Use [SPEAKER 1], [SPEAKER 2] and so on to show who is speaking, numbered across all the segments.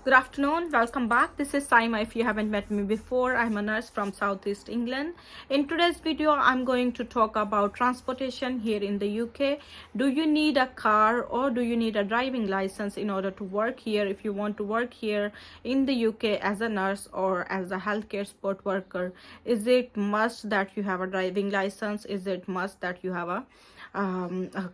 [SPEAKER 1] Good afternoon, welcome back. This is Saima. If you haven't met me before, I'm a nurse from Southeast England. In today's video, I'm going to talk about transportation here in the UK. Do you need a car or do you need a driving license in order to work here? If you want to work here in the UK as a nurse or as a healthcare support worker, is it must that you have a driving license? Is it must that you have a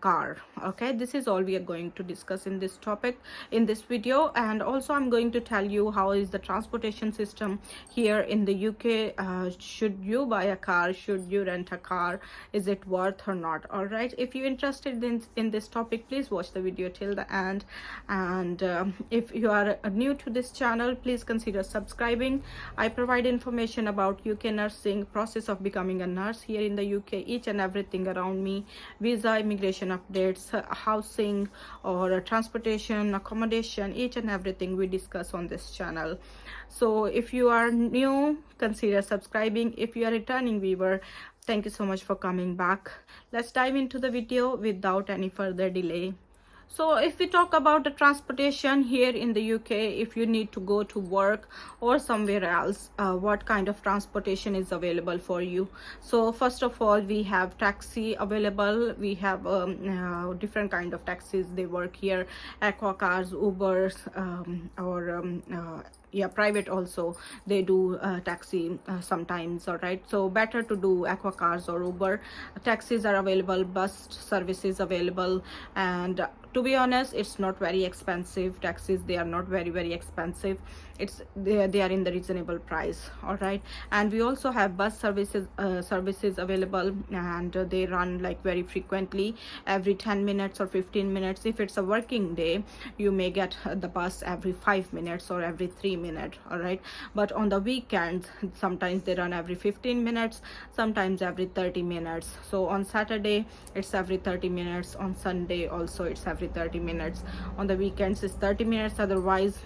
[SPEAKER 1] car? Okay, this is all we are going to discuss in this topic in this video, and also I'm going to tell you how is the transportation system here in the UK. Should you buy a car, should you rent a car, is it worth or not? All right, if you're interested in this topic, please watch the video till the end, and if you are new to this channel, please consider subscribing. I provide information about UK nursing, process of becoming a nurse here in the UK, each and everything around me, visa, immigration updates, housing or transportation, accommodation, each and everything we discuss on this channel. So if you are new, consider subscribing. If you are a returning viewer, thank you so much for coming back. Let's dive into the video without any further delay. So if we talk about the transportation here in the UK, if you need to go to work or somewhere else, what kind of transportation is available for you? So first of all, we have taxi available. We have different kind of taxis. They work here, aqua cars, ubers, yeah, private also they do taxi sometimes. All right, so better to do aqua cars or uber. Taxis are available, bus services available, and to be honest, it's not very expensive. Taxis, they are not very expensive. They are in the reasonable price. All right, and we also have bus services available, and they run like very frequently, every 10 minutes or 15 minutes. If it's a working day, you may get the bus every 5 minutes or every 3 minutes. All right, but on the weekends, sometimes they run every 15 minutes, sometimes every 30 minutes. So on Saturday it's every 30 minutes, on Sunday also it's every 30 minutes, on the weekends it's 30 minutes, otherwise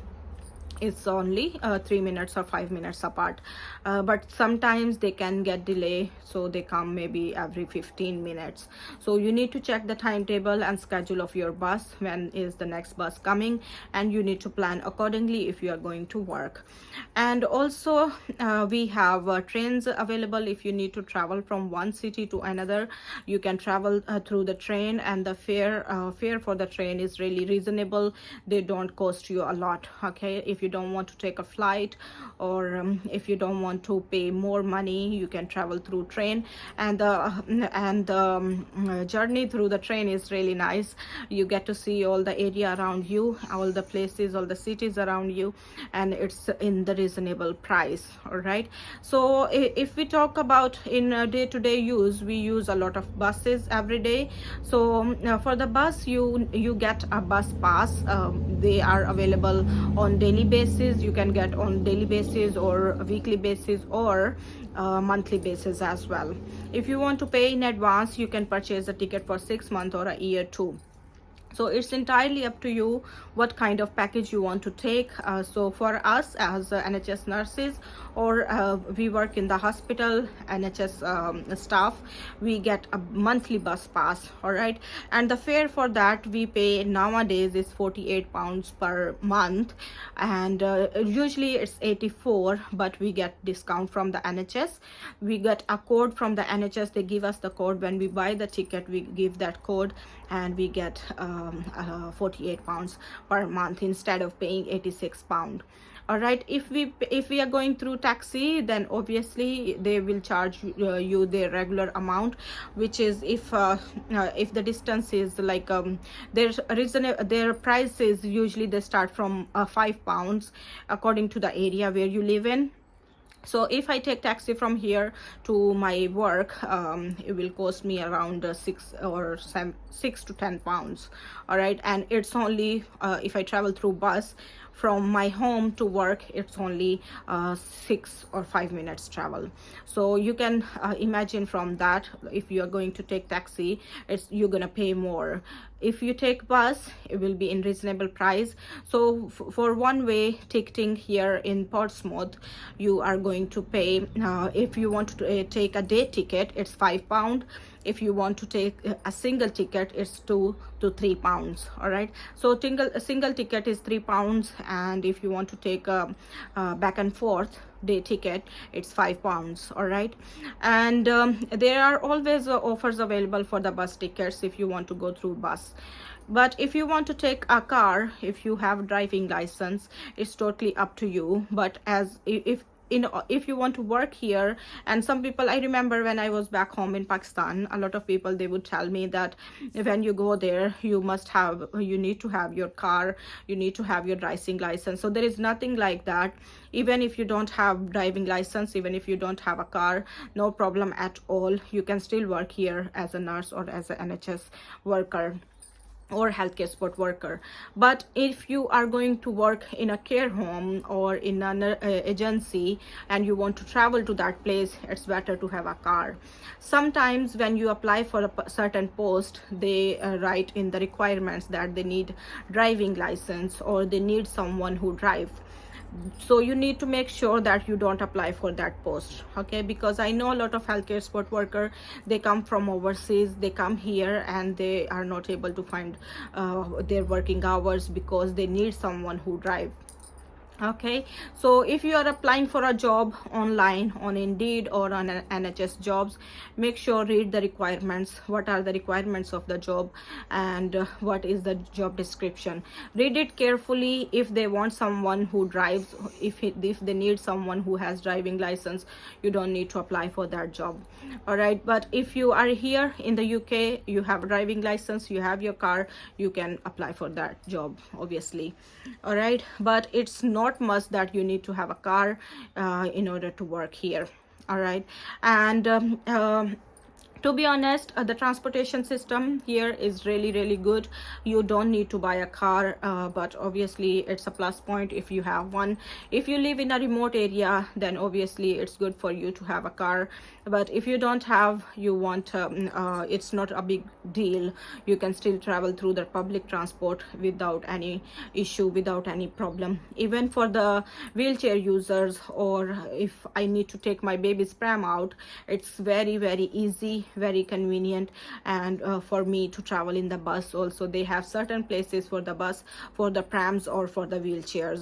[SPEAKER 1] it's only 3 minutes or 5 minutes apart. But sometimes they can get delay, so they come maybe every 15 minutes. So you need to check the timetable and schedule of your bus, when is the next bus coming, and you need to plan accordingly if you are going to work. And also we have trains available. If you need to travel from one city to another, you can travel through the train, and the fare for the train is really reasonable. They don't cost you a lot. Okay, if you don't want to take a flight, or if you don't want to pay more money, you can travel through train, and the journey through the train is really nice. You get to see all the area around you, all the places, all the cities around you, and it's in the reasonable price. All right, so if we talk about in day-to-day use, we use a lot of buses every day. So for the bus, you get a bus pass. They are available on daily basis. You can get on daily basis or weekly basis or monthly basis as well. If you want to pay in advance, you can purchase a ticket for 6 months or a year too. So it's entirely up to you what kind of package you want to take. So for us as NHS nurses, or we work in the hospital, NHS staff, we get a monthly bus pass. All right, and the fare for that we pay nowadays is £48 per month, and usually it's 84, but we get discount from the NHS. We get a code from the NHS. They give us the code when we buy the ticket. We give that code, and we get £48 per month instead of paying £86. All right, if we are going through taxi, then obviously they will charge you their regular amount, which is if the distance is like their prices, usually they start from £5 according to the area where you live in. So if I take taxi from here to my work, it will cost me around 6 to 10 pounds. All right, and it's only if I travel through bus from my home to work, it's only 6 or 5 minutes travel. So you can imagine from that, if you are going to take taxi, you're gonna pay more. If you take bus, it will be in reasonable price. So for one way ticketing here in Portsmouth, you are going to pay if you want to take a day ticket, it's £5, If you want to take a single ticket, it's 2 to 3 pounds. All right, so a single ticket is 3 pounds, and if you want to take a back and forth day ticket, it's 5 pounds. All right, and there are always offers available for the bus tickets if you want to go through bus. But if you want to take a car, if you have driving license, it's totally up to you. But as if you want to work here, and some people, I remember when I was back home in Pakistan, a lot of people, they would tell me that when you go there, you need to have your car, you need to have your driving license. So there is nothing like that. Even if you don't have driving license, even if you don't have a car, no problem at all, you can still work here as a nurse or as an NHS worker or healthcare support worker. But if you are going to work in a care home or in an agency and you want to travel to that place, it's better to have a car. Sometimes when you apply for a certain post, they write in the requirements that they need driving license or they need someone who drives. So you need to make sure that you don't apply for that post, okay? Because I know a lot of healthcare support worker, they come from overseas, they come here and they are not able to find their working hours because they need someone who drive. Okay, so if you are applying for a job online on Indeed or on NHS jobs, make sure read the requirements. What are the requirements of the job, and what is the job description? Read it carefully. If they want someone who drives, if they need someone who has driving license, you don't need to apply for that job. All right, but if you are here in the UK, you have a driving license, you have your car, you can apply for that job, obviously. All right, but it's not must that you need to have a car in order to work here. All right, and to be honest, the transportation system here is really good. You don't need to buy a car, but obviously it's a plus point if you have one. If you live in a remote area, then obviously it's good for you to have a car. But if you don't have, you want it's not a big deal. You can still travel through the public transport without any issue, without any problem. Even for the wheelchair users, or if I need to take my baby's pram out, it's very easy, very convenient. And for me to travel in the bus also, they have certain places for the bus, for the prams, or for the wheelchair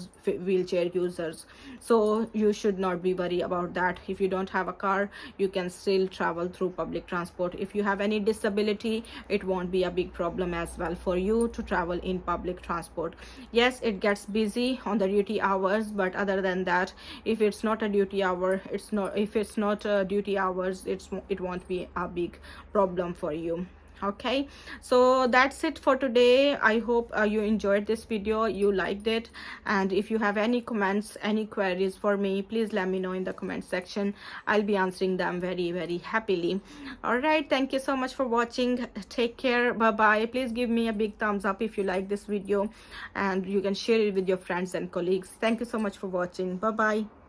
[SPEAKER 1] users. So you should not be worried about that. If you don't have a car, you can still travel through public transport. If you have any disability, it won't be a big problem as well for you to travel in public transport. Yes, it gets busy on the duty hours, but other than that, if it's not a duty hour, if it's not duty hours, it won't be a big problem for you. Okay, so that's it for today. I hope you enjoyed this video, you liked it, and if you have any comments, any queries for me, please let me know in the comment section. I'll be answering them very happily. All right, thank you so much for watching. Take care, bye bye. Please give me a big thumbs up if you like this video, and you can share it with your friends and colleagues. Thank you so much for watching. Bye bye.